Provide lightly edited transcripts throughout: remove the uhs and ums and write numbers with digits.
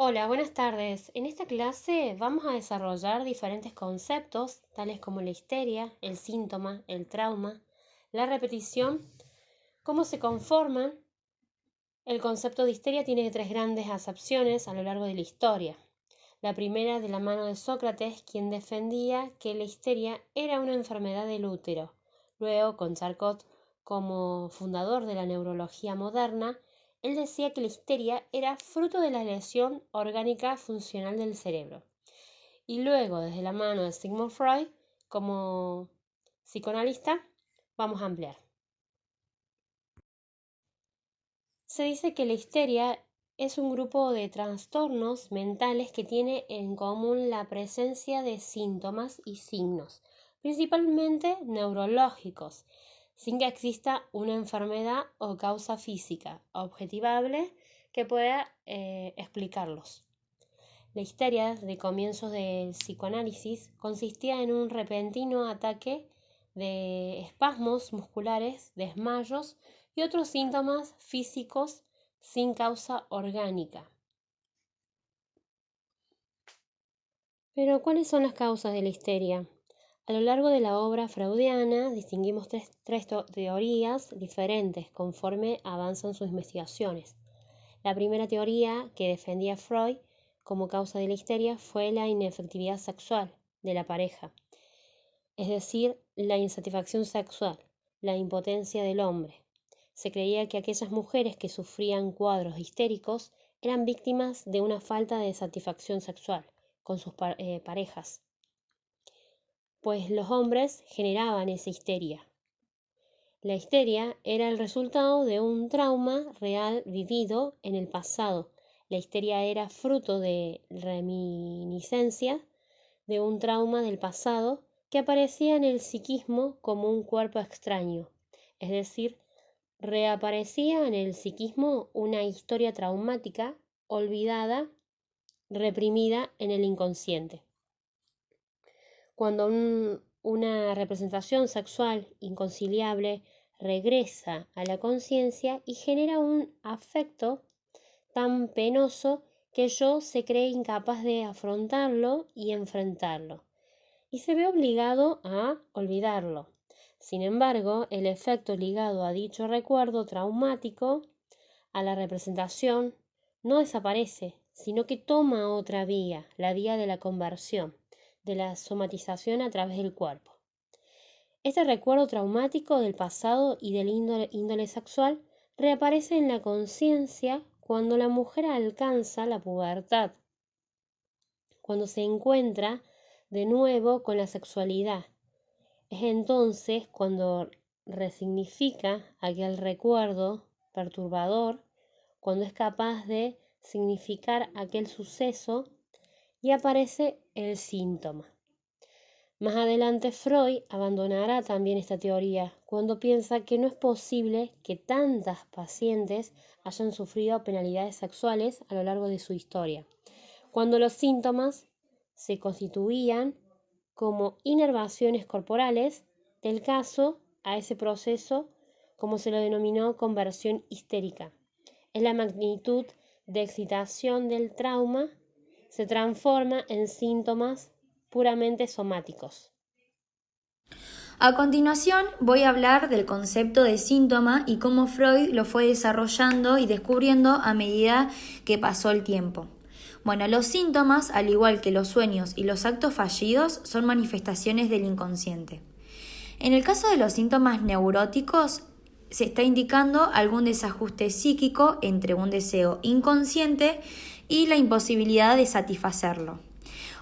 Hola, buenas tardes. En esta clase vamos a desarrollar diferentes conceptos, tales como la histeria, el síntoma, el trauma, la repetición, cómo se conforman. El concepto de histeria tiene tres grandes acepciones a lo largo de la historia. La primera de la mano de Sócrates, quien defendía que la histeria era una enfermedad del útero. Luego, con Charcot como fundador de la neurología moderna, él decía que la histeria era fruto de la lesión orgánica funcional del cerebro. Y luego, desde la mano de Sigmund Freud, como psicoanalista, vamos a ampliar. Se dice que la histeria es un grupo de trastornos mentales que tiene en común la presencia de síntomas y signos, principalmente neurológicos, sin que exista una enfermedad o causa física objetivable que pueda explicarlos. La histeria de comienzos del psicoanálisis consistía en un repentino ataque de espasmos musculares, desmayos y otros síntomas físicos sin causa orgánica. Pero, ¿cuáles son las causas de la histeria? A lo largo de la obra freudiana distinguimos tres teorías diferentes conforme avanzan sus investigaciones. La primera teoría que defendía Freud como causa de la histeria fue la inefectividad sexual de la pareja, es decir, la insatisfacción sexual, la impotencia del hombre. Se creía que aquellas mujeres que sufrían cuadros histéricos eran víctimas de una falta de satisfacción sexual con sus parejas, pues los hombres generaban esa histeria. La histeria era el resultado de un trauma real vivido en el pasado. La histeria era fruto de reminiscencia de un trauma del pasado que aparecía en el psiquismo como un cuerpo extraño, es decir, reaparecía en el psiquismo una historia traumática, olvidada, reprimida en el inconsciente. Cuando una representación sexual inconciliable regresa a la conciencia y genera un afecto tan penoso que yo se cree incapaz de afrontarlo y enfrentarlo, y se ve obligado a olvidarlo. Sin embargo, el efecto ligado a dicho recuerdo traumático, a la representación, no desaparece, sino que toma otra vía, la vía de la conversión, de la somatización a través del cuerpo. Este recuerdo traumático del pasado y del índole sexual reaparece en la conciencia cuando la mujer alcanza la pubertad, cuando se encuentra de nuevo con la sexualidad. Es entonces cuando resignifica aquel recuerdo perturbador, cuando es capaz de significar aquel suceso y aparece el síntoma. Más adelante Freud abandonará también esta teoría cuando piensa que no es posible que tantas pacientes hayan sufrido penalidades sexuales a lo largo de su historia, cuando los síntomas se constituían como inervaciones corporales del caso a ese proceso, como se lo denominó conversión histérica. Es la magnitud de excitación del trauma se transforma en síntomas puramente somáticos. A continuación voy a hablar del concepto de síntoma y cómo Freud lo fue desarrollando y descubriendo a medida que pasó el tiempo. Bueno, los síntomas, al igual que los sueños y los actos fallidos, son manifestaciones del inconsciente. En el caso de los síntomas neuróticos, se está indicando algún desajuste psíquico entre un deseo inconsciente y la imposibilidad de satisfacerlo.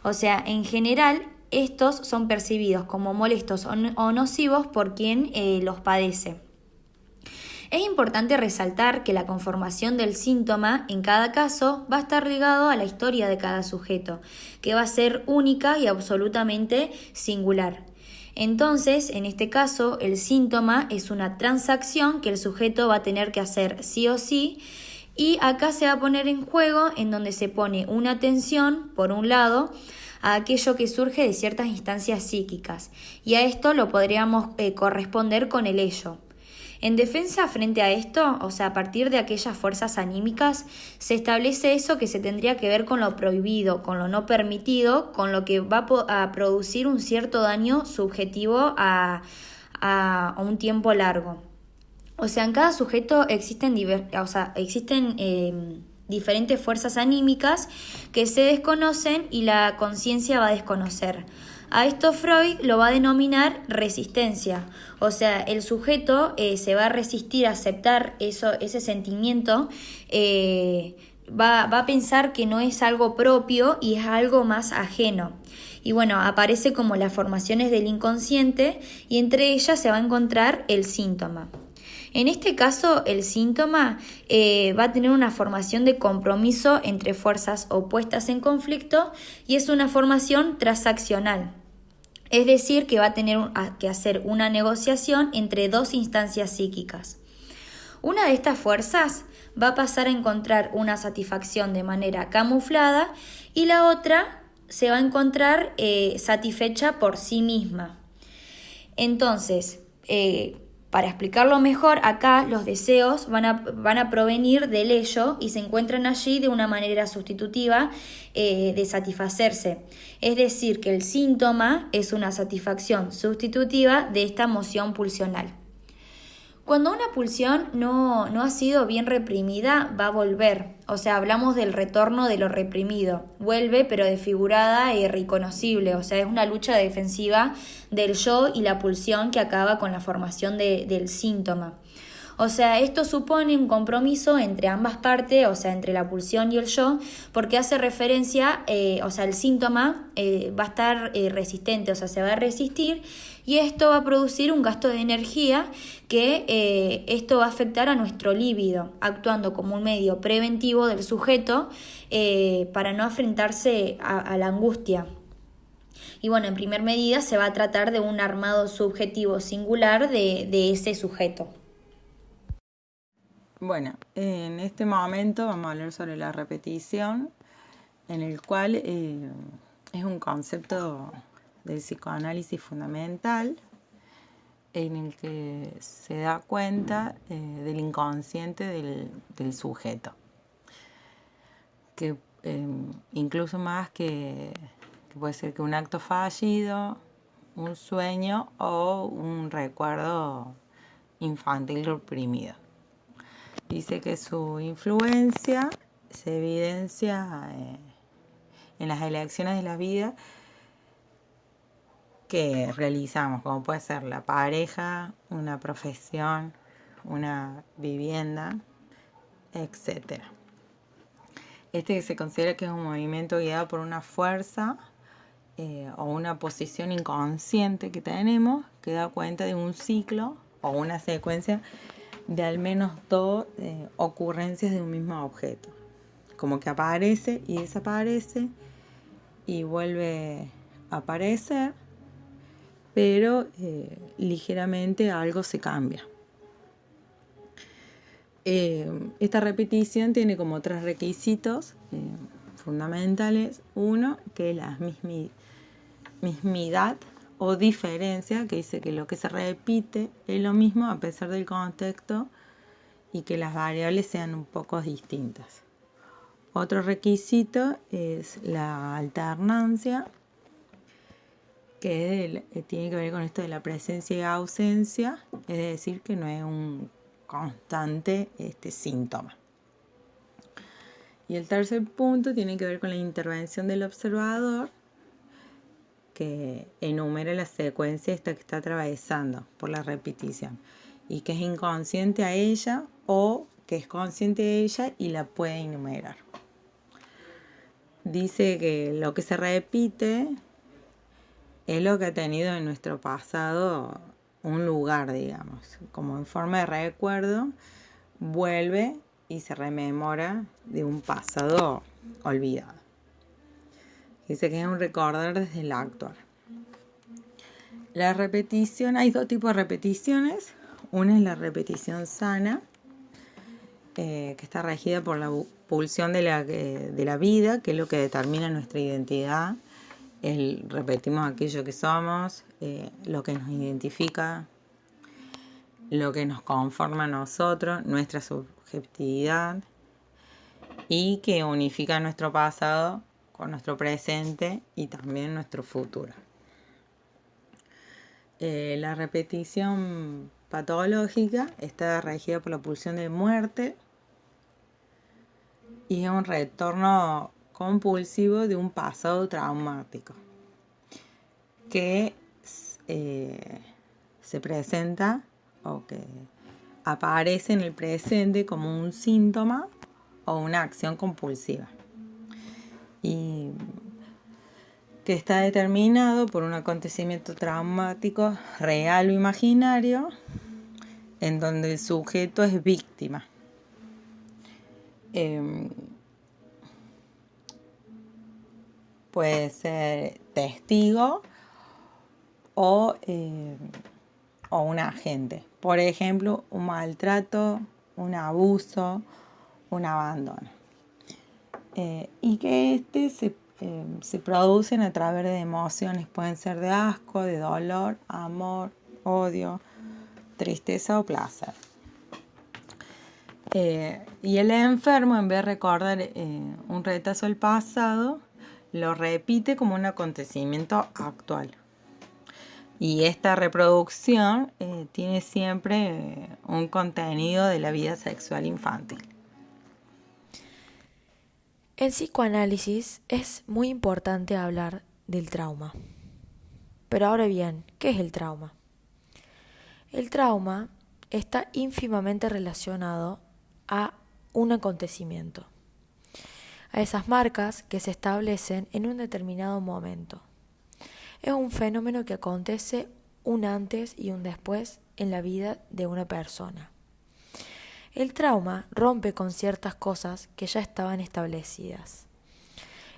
O sea, en general, estos son percibidos como molestos o nocivos por quien los padece. Es importante resaltar que la conformación del síntoma en cada caso va a estar ligado a la historia de cada sujeto, que va a ser única y absolutamente singular. Entonces, en este caso, el síntoma es una transacción que el sujeto va a tener que hacer sí o sí, y acá se va a poner en juego en donde se pone una atención, por un lado, a aquello que surge de ciertas instancias psíquicas, y a esto lo podríamos corresponder con el ello. En defensa frente a esto, o sea, a partir de aquellas fuerzas anímicas, se establece eso que se tendría que ver con lo prohibido, con lo no permitido, con lo que va a producir un cierto daño subjetivo a un tiempo largo. O sea, en cada sujeto existen diferentes fuerzas anímicas que se desconocen y la conciencia va a desconocer. A esto Freud lo va a denominar resistencia. O sea, el sujeto se va a resistir a aceptar ese sentimiento, va a pensar que no es algo propio y es algo más ajeno. Y bueno, aparece como las formaciones del inconsciente y entre ellas se va a encontrar el síntoma. En este caso, el síntoma va a tener una formación de compromiso entre fuerzas opuestas en conflicto y es una formación transaccional. Es decir, que va a tener que hacer una negociación entre dos instancias psíquicas. Una de estas fuerzas va a pasar a encontrar una satisfacción de manera camuflada y la otra se va a encontrar satisfecha por sí misma. Entonces, para explicarlo mejor, acá los deseos van a provenir del ello y se encuentran allí de una manera sustitutiva de satisfacerse. Es decir, que el síntoma es una satisfacción sustitutiva de esta emoción pulsional. Cuando una pulsión no ha sido bien reprimida, va a volver. O sea, hablamos del retorno de lo reprimido. Vuelve, pero desfigurada e irreconocible. O sea, es una lucha defensiva del yo y la pulsión que acaba con la formación del síntoma. O sea, esto supone un compromiso entre ambas partes, o sea, entre la pulsión y el yo, porque hace referencia, o sea, el síntoma va a estar resistente, o sea, se va a resistir y esto va a producir un gasto de energía que esto va a afectar a nuestro líbido, actuando como un medio preventivo del sujeto para no enfrentarse a la angustia. Y bueno, en primer medida se va a tratar de un armado subjetivo singular de ese sujeto. Bueno, en este momento vamos a hablar sobre la repetición, en el cual es un concepto del psicoanálisis fundamental, en el que se da cuenta del inconsciente del sujeto, que incluso más que puede ser que un acto fallido, un sueño o un recuerdo infantil reprimido. Dice que su influencia se evidencia en las elecciones de la vida que realizamos, como puede ser la pareja, una profesión, una vivienda, etc. Este se considera que es un movimiento guiado por una fuerza o una posición inconsciente que tenemos, que da cuenta de un ciclo o una secuencia de al menos dos ocurrencias de un mismo objeto. Como que aparece y desaparece y vuelve a aparecer, pero ligeramente algo se cambia. Esta repetición tiene como tres requisitos fundamentales. Uno, que es la mismidad o diferencia, que dice que lo que se repite es lo mismo a pesar del contexto y que las variables sean un poco distintas. Otro requisito es la alternancia, que tiene que ver con esto de la presencia y ausencia, es decir, que no es un constante síntoma. Y el tercer punto tiene que ver con la intervención del observador, que enumera la secuencia esta que está atravesando por la repetición y que es inconsciente a ella o que es consciente de ella y la puede enumerar. Dice que lo que se repite es lo que ha tenido en nuestro pasado un lugar, digamos, como en forma de recuerdo, vuelve y se rememora de un pasado olvidado. Dice que es un recordar desde el actuar. La repetición, hay dos tipos de repeticiones. Una es la repetición sana, que está regida por la pulsión de la vida, que es lo que determina nuestra identidad. Repetimos aquello que somos, lo que nos identifica. lo que nos conforma a nosotros, nuestra subjetividad, y que unifica nuestro pasado con nuestro presente y también nuestro futuro. La repetición patológica está regida por la pulsión de muerte y es un retorno compulsivo de un pasado traumático que se presenta o que aparece en el presente como un síntoma o una acción compulsiva y que está determinado por un acontecimiento traumático real o imaginario en donde el sujeto es víctima. Puede ser testigo o un agente. Por ejemplo, un maltrato, un abuso, un abandono. Y que se producen a través de emociones. Pueden ser de asco, de dolor, amor, odio, tristeza o placer. Y el enfermo, en vez de recordar un retazo del pasado, lo repite como un acontecimiento actual. Y esta reproducción tiene siempre un contenido de la vida sexual infantil. En psicoanálisis es muy importante hablar del trauma. Pero ahora bien, ¿qué es el trauma? El trauma está ínfimamente relacionado a un acontecimiento, a esas marcas que se establecen en un determinado momento. Es un fenómeno que acontece un antes y un después en la vida de una persona. El trauma rompe con ciertas cosas que ya estaban establecidas.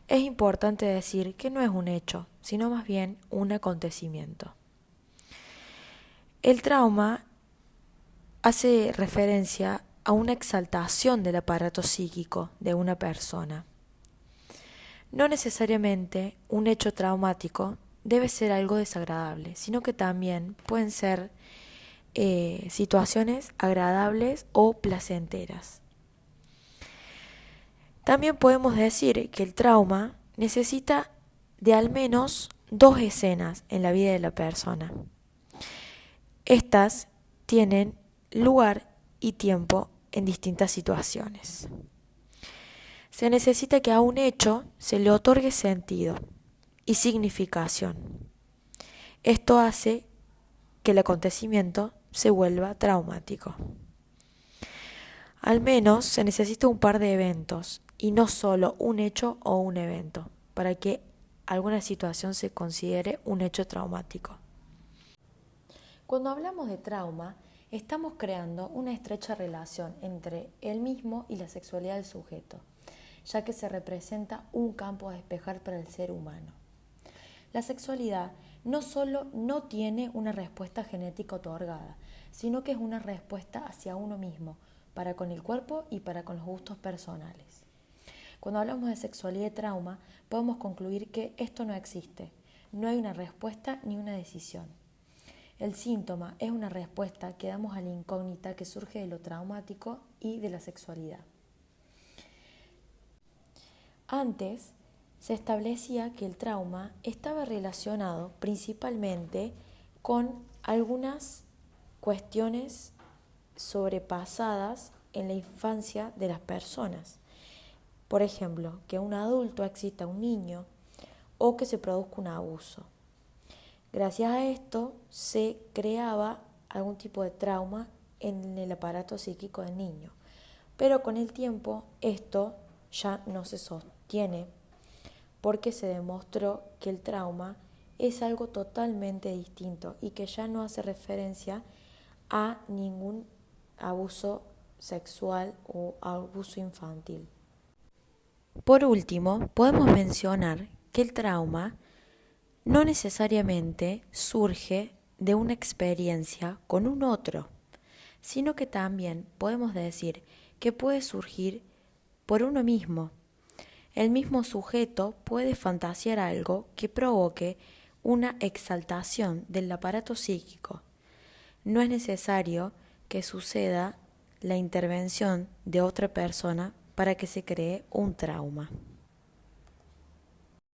Es importante decir que no es un hecho, sino más bien un acontecimiento. El trauma hace referencia a una exaltación del aparato psíquico de una persona. No necesariamente un hecho traumático debe ser algo desagradable, sino que también pueden ser situaciones agradables o placenteras. También podemos decir que el trauma necesita de al menos 2 escenas en la vida de la persona. Estas tienen lugar y tiempo en distintas situaciones. Se necesita que a un hecho se le otorgue sentido y significación. Esto hace que el acontecimiento se vuelva traumático. Al menos se necesita un par de eventos y no solo un hecho o un evento para que alguna situación se considere un hecho traumático. Cuando hablamos de trauma, estamos creando una estrecha relación entre el mismo y la sexualidad del sujeto, ya que se representa un campo a despejar para el ser humano. La sexualidad no solo no tiene una respuesta genética otorgada, sino que es una respuesta hacia uno mismo, para con el cuerpo y para con los gustos personales. Cuando hablamos de sexualidad y trauma, podemos concluir que esto no existe, no hay una respuesta ni una decisión. El síntoma es una respuesta que damos a la incógnita que surge de lo traumático y de la sexualidad. Antes, se establecía que el trauma estaba relacionado principalmente con algunas cuestiones sobrepasadas en la infancia de las personas. Por ejemplo, que un adulto excita a un niño o que se produzca un abuso. Gracias a esto se creaba algún tipo de trauma en el aparato psíquico del niño. Pero con el tiempo esto ya no se sostiene porque se demostró que el trauma es algo totalmente distinto y que ya no hace referencia a ningún abuso sexual o abuso infantil. Por último, podemos mencionar que el trauma no necesariamente surge de una experiencia con un otro, sino que también podemos decir que puede surgir por uno mismo. El mismo sujeto puede fantasear algo que provoque una exaltación del aparato psíquico. no es necesario que suceda la intervención de otra persona para que se cree un trauma.